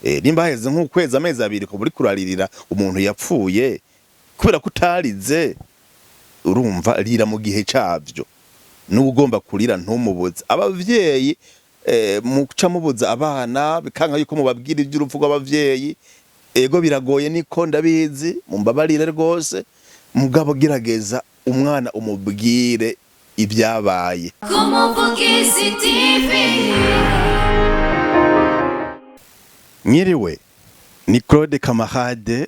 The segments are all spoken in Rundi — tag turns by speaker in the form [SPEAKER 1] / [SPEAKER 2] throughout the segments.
[SPEAKER 1] nimba heze nk'ukwezi amezi abiri ko buri kuraririra umuntu yapfuye kubera kutarize urumva rira mu gihe cyavyo n'ugomba kurira ntumubuze abavyeyi muca mubuza abana bikanka yuko mubabwira iby'urupfu rw'abavyeyi ego biragoye niko ndabizi mumbabarire rwose mugabo girageza umwana umubwire ibyabaye Kumuvugizi TV. Nyiriwe ni Claude Kamarade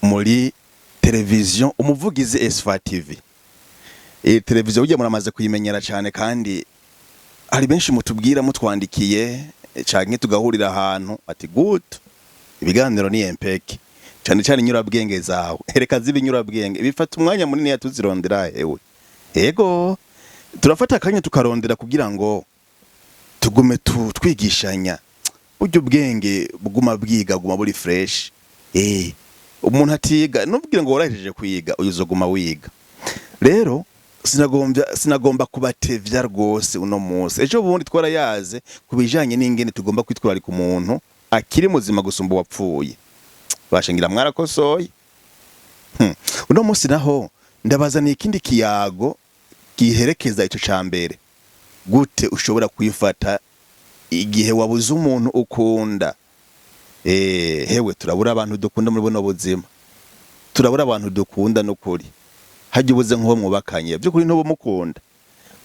[SPEAKER 1] muri televiziyo umuvugizi Esfa TV. Televiziyo ujya muramaze kuyimenyera cyane kandi hari benshi mutubwira mutwandikiye canke tugahurira ahantu ati good ibiganiro ni empeke cyane cyane nyurabwenge zawe hereka zibinyurabwenge bifata umwanya munini yatuzirondera hewe ego turafata akanya tukarondera kugira ngo tugume twigishanya buryo ubwenge buguma bwiga guma buri fresh umuntu atiga nubwire ngo warahejeje kwiga uyuzoguma wiga rero sinagomba kubatevya rwose uno munsi ejo bundi twarayaze kubijanye n'ingene tugomba kwitwararika umuntu akiri muzima gusumba wapfuye bashingira mwarakosoye uno munsi naho ndabazana ikindi kiyago giherekeza ico cambere gute ushobora kwifata igihe wabuze umuntu ukunda hewe turabura abantu dukunda muri buno buzima turabura abantu dukunda no kuri hajye ubuze nk'uwo mwubakanye by'ukuri ntubo mukunda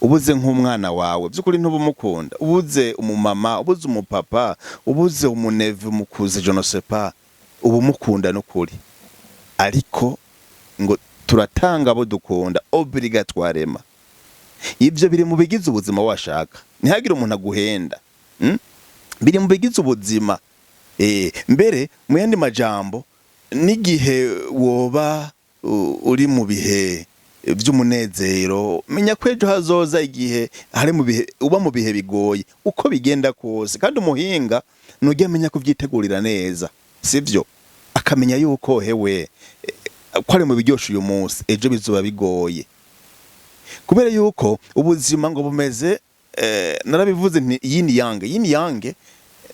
[SPEAKER 1] ubuze nk'umwana wawe by'ukuri ntubo mukunda ubuze umumama ubuze umupapa ubuze umuneve mukuze je ne sais pas ubu mukunda no kuri ariko ngo turatanga abo dukunda obligatoire ibyo biri mu bigize ubuzima washaka ntihagire umuntu aguhenda biri mu bigize ubuzima mbere mu yandi majambo n'igihe woba uri mu bihe by'umunezero menya kwejo hazoza igihe hari mu bihe uba mu bihe bigoye uko bigenda kose kandi umuhinga nujye amenya kuvyitegurira neza sivyo akamenya yuko hewe ko ari mu biryoshe uyu munsi ejo bizuba bigoye kubera yuko ubuzima ngo bumeze narabivuze nti yini yange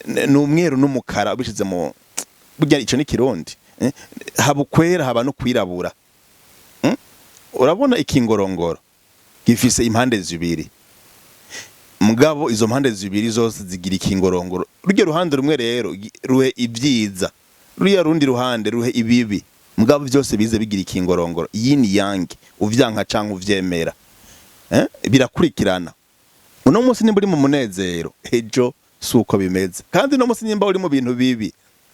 [SPEAKER 1] ni umweru n'umukara ubishize mu burya ico ni kirundi habukwera haba no kwirabura urabona ikingorongoro gifise impande zibiri mugabo izo mpande zibiri zose zigira ikingorongoro rujye ruhande rumwe rero ruhe ibyiza ruya rundi ruhande ruhe ibibi mugabo byose bize bigira ikingorongoro yini yange uvyanka canke uvyemera birakurikirana uno munsi nimba uri mu munezero ejo suko bimeze kandi no munsi nimba uri mu bintu bibi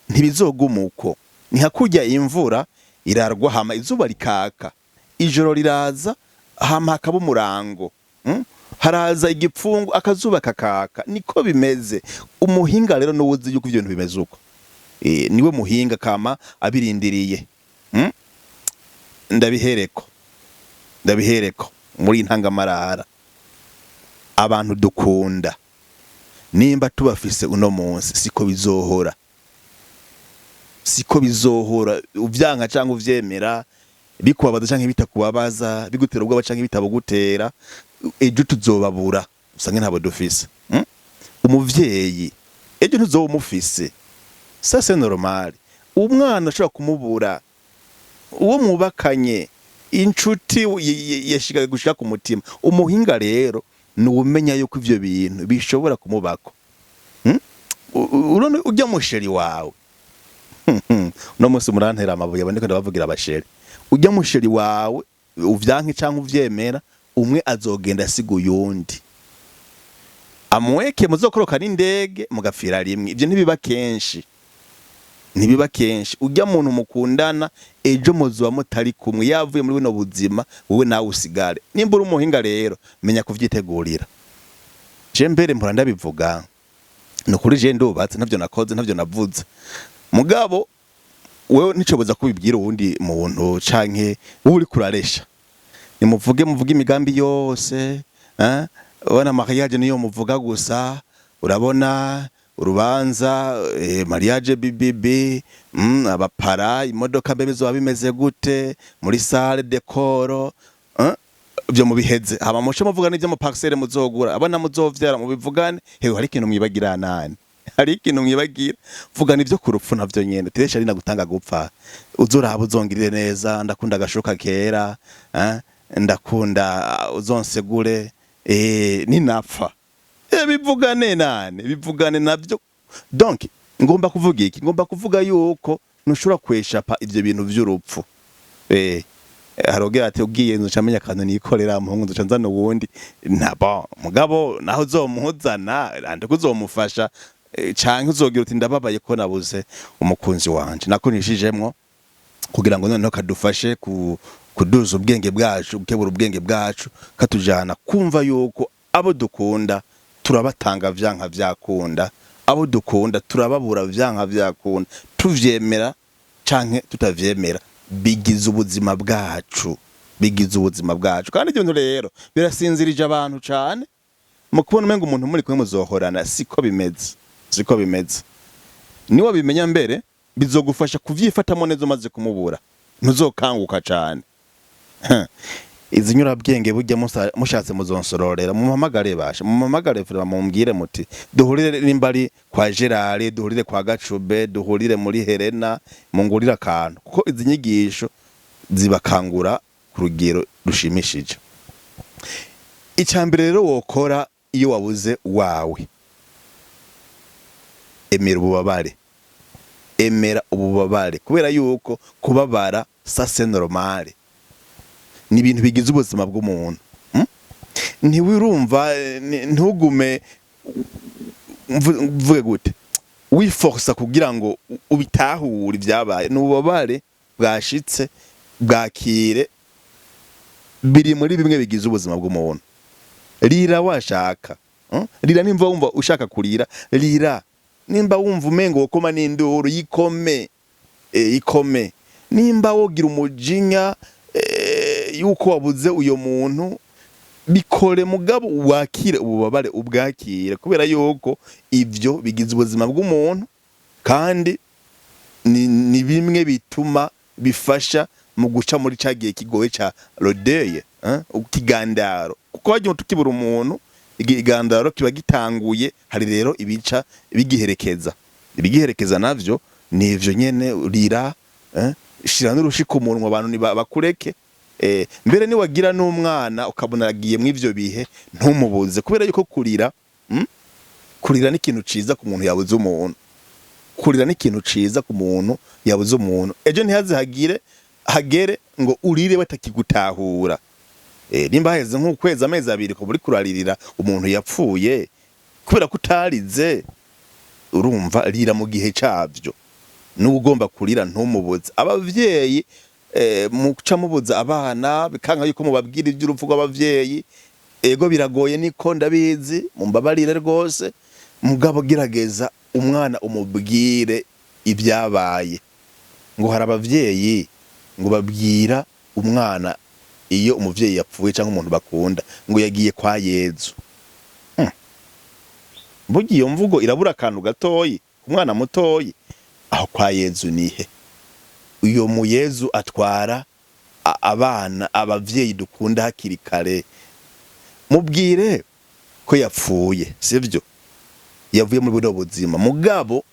[SPEAKER 1] ntibizogumuko ntihakurya imvura irarwa hama izuba rikaka ijoro riraza hama hakaba umurango haraza igipfungu akazuba kakaka niko bimeze umuhinga rero n'uwuzi yuko ivyo bintu bimeze uko niwe muhinga kama abirindiriye ndabihereko muri intangamarara abantu dukunda nimba tubafise uno munsi siko bizohora uvyanka canke uvyemera bikubabaza canke bitakubabaza bigutera ubwoba canke bitabugutera ejo tuzobabura usange ntabo dufise umuvyeyi ejo ntuzomufise ça c'est normal umwana ashobora kumubura uwo mubakanye inshuti yashigaye gushika ku mutima umuhinga rero nuwumenya yuko ivyo bintu bishobora kumubako urone ujya musheri wawe no munsi murantera amabuye abandiko ndabavugira abasheri ujya musheri wawe uvyanke canke uvyemera umwe azogenda asiga uyundi amweke muzokoroka n'indege mugafira rimwe ivyo ntibiba kenshi ujya muntu mukundana ejo muzuba mutari kumwe yavuye muri bino buzima wowe nawe usigare nimba uri umuhinga rero menya kuvyitegurira je mbere mpora ndabivuga no kuri je ndubatse ntavyo nakoze ntavyo navuze mugabo wewe nicoboza kubibwira uwundi muntu canke uri kuraresha nimuvuge imigambi yose ubona mariage niyo muvuga gusa urabona urubanza mariage bibibi abapara imodoka mbebe zo bimeze gute muri salle decor byo mubiheze haba mushe muvuga n'ibyo mu parcelle muzogura abana muzovyara mubivugane hewe hari ikintu mwibagira nani hari ikintu mwibagira vuga nivyo ku rupfu navyo nyene tiresha ari nagutanga gupfa uzoraba uzongirire neza ndakunda agashoka kera ndakunda uzonsegure ninapfa bivugane navyo donc ngomba kuvuga iki ngomba kuvuga yuko ntushobora kweshapa ivyo bintu vy'urupfu harogera ati ugiye nzucamenya kantu nikorera muhungu nzuca nzana uwundi nabo mugabo naho uzomuhuzana ande kuzomufasha canke uzogira uti ndababaye ko nabuze umukunzi wanje nakunishijemwo kugira ngo noneho kadufashe kuduza ubwenge bwacu gukebura ubwenge bwacu katujana kumva yuko abo dukunda turabatanga vyanka vyakunda abo dukunda turababura vyanka vyakunda tuvyemera canke tutavyemera bigize ubuzima bwacu kandi ibyo rero birasinzirije abantu cyane mu kubona umenga umuntu muri kumwe muzohorana siko bimeze niwe bimenya mbere bizogufasha kuvyifatamo neza maze kumubura ntuzokanguka cyane izi nyurabwenge burya mushatse muzonsororera mumamagare basha mumamagare vuba mumbwire muti duhurire nimbari kwa Gerard duhurire kwa Gacube duhurire muri Helena mungurira akantu kuko izi nyigisho zibakangura ku rugero rushimishije. Icambere rero wokora iyo wabuze wawe emera ububabare kubera yuko kubabara ça c'est normal ni ibintu bigize ubuzima bw'umuntu ntiwirumva ntugume mvuge gute wiforsa kugira ngo ubitahure ibyabaye n'ububabare bwashitse bwakire biri muri bimwe bigize ubuzima bw'umuntu rira washaka rira nimba wumva ushaka kurira rira nimba wumva umengo wokoma n'induru ikome nimba wogira umujinya yuko wabuze uyo muntu bikore mugabo wakire ububabare ubwakire kubera yuko ivyo bigize ubuzima bw'umuntu kandi ni bimwe bituma bifasha mu guca muri cagiye kigoye ca rodeye ukigandaro kuko wagiye tukibura umuntu igandaro kiba gitanguye hari rero ibica bigiherekeza navyo nivyo nyene rira shira n'urushiko umuntu abantu bakureke mbere ni wagira n'umwana ukabona yagiye mu ivyo bihe ntumubuze kubera yuko kurira ni ikintu ciza ku muntu yabuze umuntu ejo ntihaze hagere ngo urire batakigutahura nimba heze nk'ukwezi amezi abiri ko buri kuraririra umuntu yapfuye kubera kutarize urumva rira mu gihe cavyo n'ugomba kurira ntumubuze abavyeyi muca mubuza abana bikanga yuko mubabwira iby'urupfu rw'abavyeyi ego biragoye niko ndabizi mumbabarire rwose mugabo girageza umwana umubwire ibyabaye ngo hari abavyeyi ngo babwira umwana iyo umuvyeyi yapfuye cyangwa umuntu bakunda ngo yagiye kwa Yezu bugiye mvugo irabura akantu gatoyi umwana mutoyi aho kwa Yezu nihe uyo mu Yezu atwara abana abavyeyi dukunda hakiri kare mubwire ko yapfuye sivyo yavuye muri buno buzima mugabo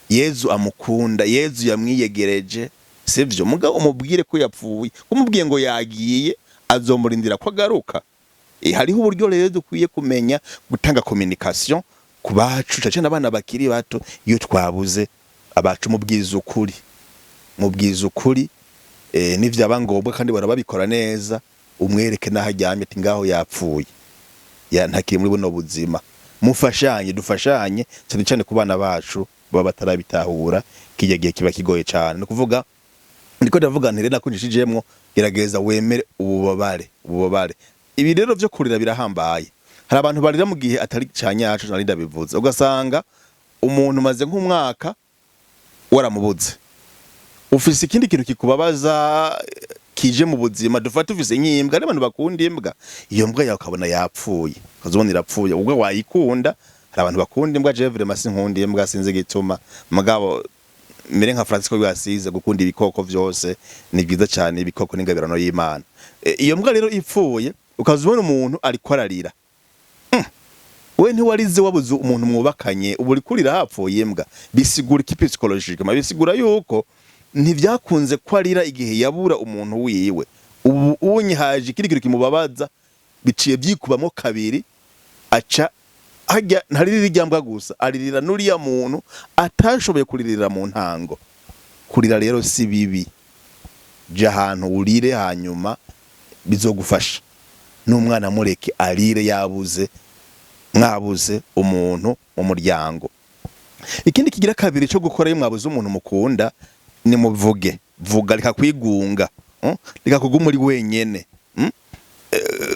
[SPEAKER 1] Yezu amukunda Yezu yamwiyegereje sivyo mugabo umubwire ko yapfuye umubwiye ngo yagiye azomurindira ko agaruka hariho uburyo rero dukwiye kumenya gutanga communication ku bacu cace n'abana bakiri bato iyo twabuze abacu mubwiza ukuri n'ivyaba ngombwa kandi barababikora neza umwereke naharyamye ati ngaho yapfuye ntakiri muri buno buzima dufashanye cyane ku bana bacu baba batarabitahura kijya gihe kiba kigoye cyane no kuvuga ndiko ndavuga ntere nakunjishijemwo gerageza wemere ububabare ibi rero byo kurira birahambaye hari abantu barira mu gihe atari canyacu nari ndabivuze ugasanga umuntu maze nk'umwaka waramubuze ufise ikindi kintu kikubabaza kije mu buzima dufata ufise nk'imbwa n'abantu bakunda imbwa iyo mbwa yawe ukabona yapfuye ukazobona irapfuye ubwo wayikunda hari abantu bakunda imbwa Jevre masi nkunda imbwa sinze gituma mugabo mere nka Francisco byasize gukunda ibikoko vyose ni byiza cyane ibikoko n'ingabirano y'Imana iyo mbwa rero ipfuye ukazubona umuntu ariko ararira we ntiwarize wabuze umuntu mwubakanye ubu uri kurira hapfuye imbwa bisigura iki psychologique bisigura yuko ntivyakunze ko arira igihe yabura umuntu wiwe ubu unyihaje kirikiro kimubabaza biciye byikubamo kabiri aca hajya ntaririra iryambwa gusa aririra nuriya muntu atashoboye kuririra mu ntango kurira rero si bibi je ahantu urire hanyuma bizogufasha n'umwana mureke arire yabuze mwabuze umuntu mu muryango. Ikindi kigira kabiri cyo gukora iyo mwabuze umuntu mukunda ni muvuge vuga reka kwigunga reka kuguma uri wenyene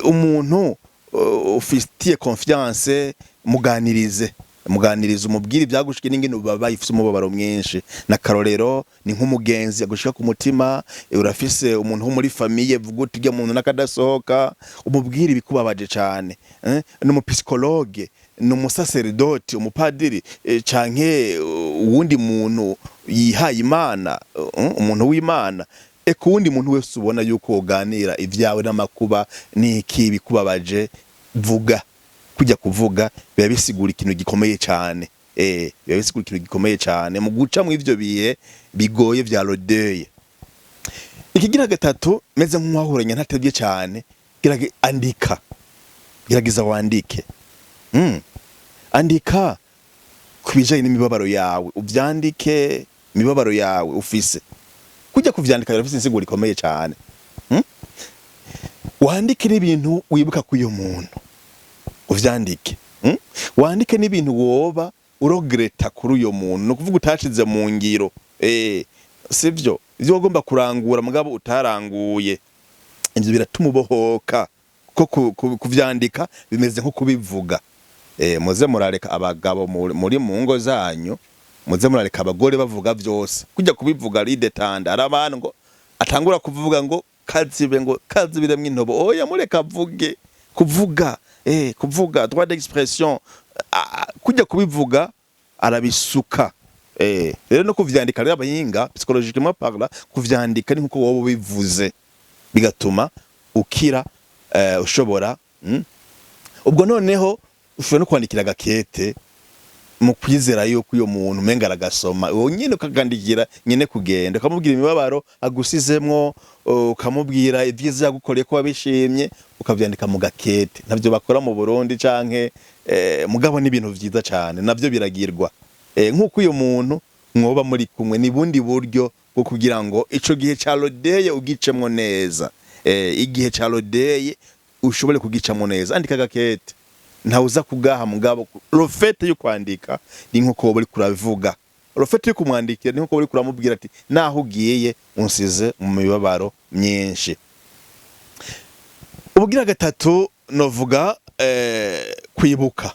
[SPEAKER 1] umuntu ufitiye confiance muganirize umubwire byagushikiye n'ingene ubabaye ifite umubabaro mwinshi na karorero ni nk'umugenzi yagushika ku mutima urafise umuntu wo muri famille vuga uti rya muntu nakadasohoka umubwire bikubabaje cyane n'umupsikologe n'umusacerdote umupadiri canke uwundi muntu yihaye Imana umuntu w'Imana kuwundi muntu wese ubona yuko uganira ivyawe n'amakuba n'iki bikubabaje vuga kujya kuvuga biba bisigura ikintu gikomeye cyane biba bisigura ikintu gikomeye cyane mu guca mu ivyo bihe bigoye vya rodeye. Ikigira gatatu meze nk'uwahuranya ntatebye cyane andika gerageza wandike andika kubijanye n'imibabaro yawe uvyandike imibabaro yawe ufise kujya kuvyandika birafise insiguro ikomeye cyane wandike n'ibintu wibuka kuyo muntu uvyandike wandike n'ibintu woba uregreta kuri uyo muntu no kuvuga utashize mu ngiro sivyo ivyo ugomba kurangura mugabo utaranguye ivyo biratuma ubohoka kuko kuvyandika bimeze nko kubivuga muze murareka abagabo muri mu ngo zanyu muze murareka abagore bavuga vyose kujya kubivuga ridetanda arabantu ngo atangura kuvuga ngo kazibire mw'intobo oya mureka avuge kuvuga droit d'expression kujya kubivuga arabisuka rero no kuvyandika rero abahinga psychologiquement parla kuvyandika ni nkuko wowe bivuze bigatuma ukira ushobora ubwo noneho ushobora no kwandikira gakete mu kwizera yuko uyo muntu menga aragasoma nyine ukagandikira nyine kugenda ukamubwira imibabaro agusizemwo ukamubwira ivyiza yagukoreye ko wabishimye ukavyandika mu gakete navyo bakora mu Burundi canke mugabo n'ibintu vyiza cyane navyo biragirwa nkuko uyo muntu mwoba muri kumwe ni bundi buryo bwo kugira ngo ico gihe ca rodeye ugicemwo neza igihe ca rodeye ushobore kugicamwo neza andika gakete ntawuza kugaha mugabo rofete yo kwandika ni nkuko wowe uri kuravuga rofete yo kumwandikira ni nkuko wowe uri kuramubwira ati naho ugiye unsize mu mibabaro myinshi. Ubugira gatatu novuga kwibuka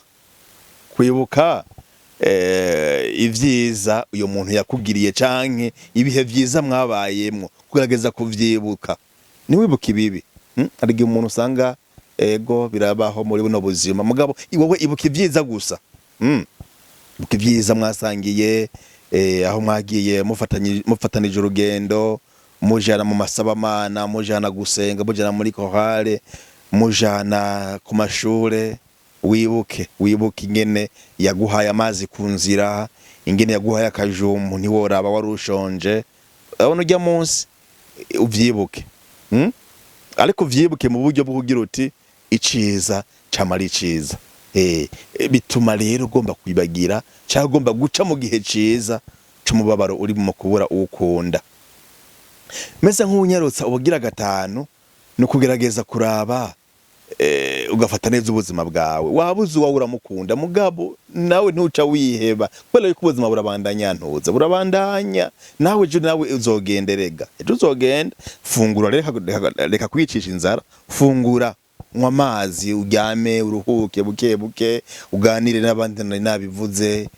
[SPEAKER 1] ivyiza uyo muntu yakugiriye canke ibihe vyiza mwabayemwo kugerageza kuvyibuka niwibuka ibibi arige umuntu usanga ego birabaho muri buno buzima mugabo iwowe ibuka ivyiza gusa ibuka ivyiza mwasangiye aho mwagiye mufatanije urugendo mujana mu masabamana mujana gusenga mujana muri korale mujana ku mashure wibuke ingene yaguhaye amazi ku nzira ingene yaguhaye akajumbu ntiworaba warushonje abona ujya munsi uvyibuke ariko vyibuke mu buryo bwo kugira uti iciza camari ciza bituma rero ugomba kwibagira cyangwa ugomba guca mu gihe ciza c'umubabaro uri mu kubura ukunda meze nk'unyarutsa ubugira gatanu no kugerageza kuraba ugafata neza ubuzima bwawe wabuze uwa uramukunda mugabo nawe ntuca wiheba kwela yuko ubuzima burabandanya ntuza burabandanya nawe je nawe uzogenderega ejo uzogenda fungura reka kwicisha inzara fungura nywa amazi uryame uruhuke buke uganire n'abandi nabivuze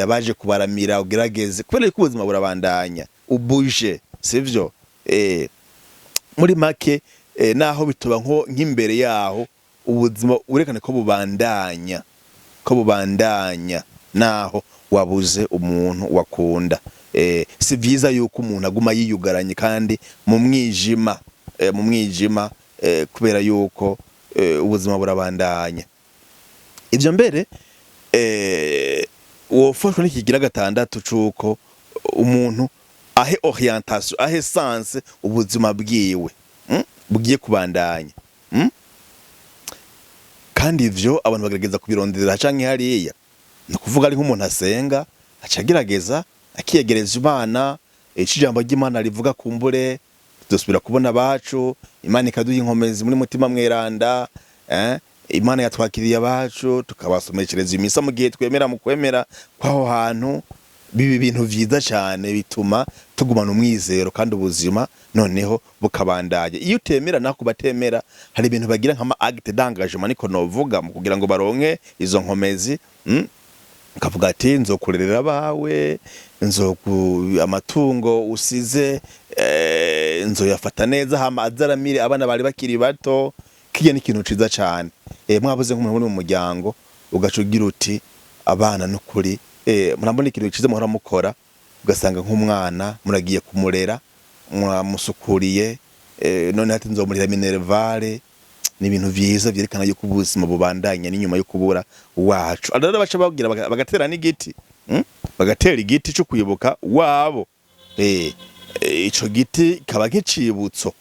[SPEAKER 1] abaje kubaramira ugerageze kwela yuko ubuzima burabandanya ubuje sivyo muri make naho bituba nk'imbere yaho ubuzima urekane ko bubandanya naho wabuze umuntu wakunda si vyiza yuko umuntu aguma yiyugaranye kandi mu mwijima kubera yuko ubuzima burabandanya ivyo mbere wofashwe n'ikigira gatandatu cuko umuntu ahe orientation ahe sense ubuzima bwiwe bugiye kubandanya kandi ivyo abantu bagerageza kubirondera canke hariya no kuvuga ari nk'umuntu asenga acagerageza akiyegereza Imana ijambo ry'Imana rivuga kumbure dusubira kubona bacu Imana ikaduha inkomezi muri mutima mweranda Imana yatwakiriye abacu tukabasomeshereza imisa mu gihe twemera mu kwemera kwaho hantu bibi bintu vyiza cyane bituma tugumana umwizero kandi ubuzima noneho bukabandaye iyo utemera nako batemera hari ibintu bagira nk'ama acte d'engagement niko novuga mu kugira ngo baronke izo nkomezi kavuga ati nzokurerera bawe amatungo usize nzoyafata neza hama azaramire abana bari bakiri bato kiye n'ikintu ciza cyane mwabuze nk'umuntu mu muryango ugacugira uti abana n'ukuri murambona ikintu ciza muhora mukora ugasanga nk'umwana muragiye kumurera mwamusukuriye none hati nzomurira minervale ni ibintu vyiza vyerekana yuko ubuzima bubandanya n'inyuma yo kubura wacu arara baca bagira bagatera n'igiti bagatera igiti cyo kwibuka wabo ico giti kaba nk'icibutso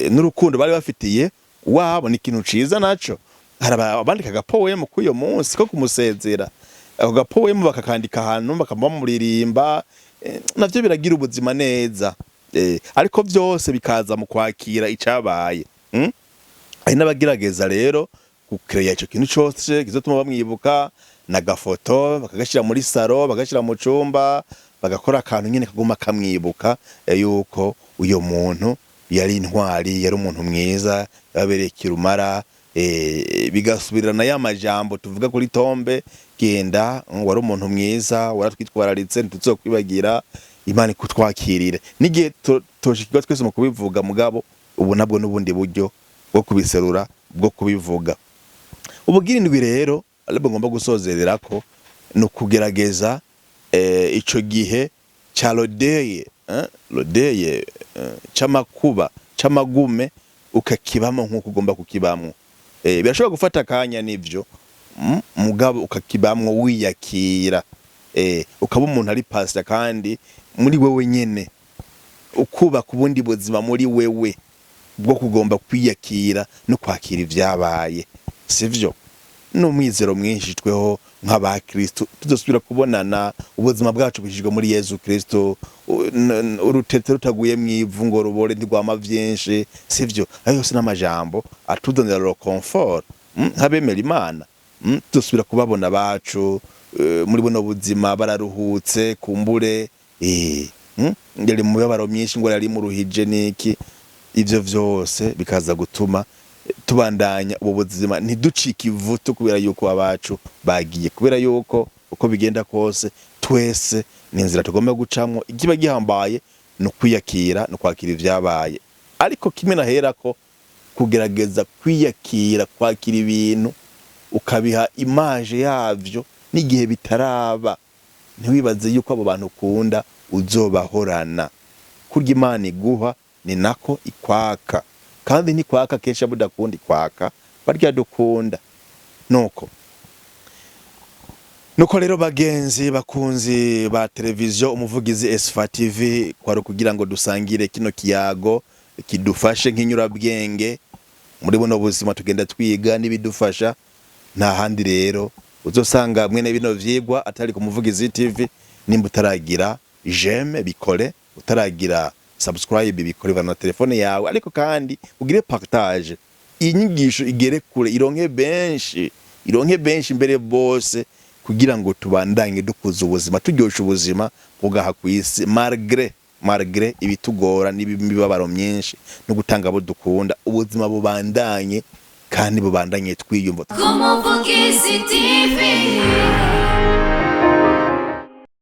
[SPEAKER 1] n'urukundo bari bafitiye wabo ni ikintu ciza naco harabandika gapoem kuyo munsi ko kumusezera ako gapoem bakakandika ahantu bakamuririmba navyo biragira ubuzima neza ariko vyose bikaza mu kwakira icabaye ari n'abagerageza rero gukreya ico kintu cyose kizotuma bamwibuka na gafoto bakagashira muri saro bagashira mu cumba bagakora akantu nyene kaguma kamwibuka yuko uyo muntu yari intwari yari umuntu mwiza yabereye kirumara bigasubirana ya majambo tuvuga kuri tombe genda wari umuntu mwiza waratwitwararitse ntituzokwibagira Imana ikutwakirire nigihe toshikirwa twese mu kubivuga mugabo ubu nabwo n'ubundi buryo bwo kubiserura bwo kubivuga ubugirindwi rero alebo ngomba gusozerera ko no kugerageza ico gihe cha lodeye chamakuba chamagume ukakibamo nkuko ugomba kukibamwo birashobora gufata kanya nivyo mugabo ukakibamwo wiyakira ukaba umuntu ari pastor kandi muri wewe nyene ukuba kubundi buzima muri wewe bwo kugomba kwiyakira no kwakira ivyabaye sivyo no mwizero mwinshi tweho nk'aba Kristo tudosubira kubonana ubuzima bwacu bishijwe muri Yesu Kristo urutete rutaguye mwivu ngo rubore ntigwama vyinshi sivyo ayo yose n'amajambo atudonera ro comfort nk'abemera Imana tudosubira kubabona bacu muri buno buzima bararuhutse kumbure ngeli mu yabaro myinshi ngo yari mu ruhije niki ivyo vyose bikaza gutuma tubandanya ubu buzima ntiducike ivuto kubera yuko abacu bagiye kubera yuko uko bigenda kose twese ni inzira tugomba gucamwo ikiba gihambaye no kwiyakira no kwakira ivyabaye ariko kimwe nahera ko kugerageza kwiyakira kwakira ibintu ukabiha image yavyo n'igihe bitaraba ntiwibaze yuko abo bantu ukunda uzobahorana kurya Imana iguha ni nako ikwaka kandi ni kwaka kesha budakundi kwaka barya dukunda nuko rero bagenzi bakunzi ba televiziyo umuvugizi Esfa TV kwaro kugira ngo dusangire kino kiyago kidufashe nk'inyurabwenge muri buno buzima tugenda twiga nibidufasha nta handi rero uzosanga mwene bino vyigwa atari ku muvugizi TV nimba utaragira j'aime bikore utaragira subscribe bikore na telefone yawe ariko kandi ugire partage inyigisho igere kure ironke benshi mbere bose kugira ngo tubandanye dukuza ubuzima turyosha ubuzima bugaha kwisi malgré ibitugora n'ibibabaro myinshi no gutanga abo dukunda ubuzima bubandanye kandi bubandanye twiyumva. Umuvugizi TV.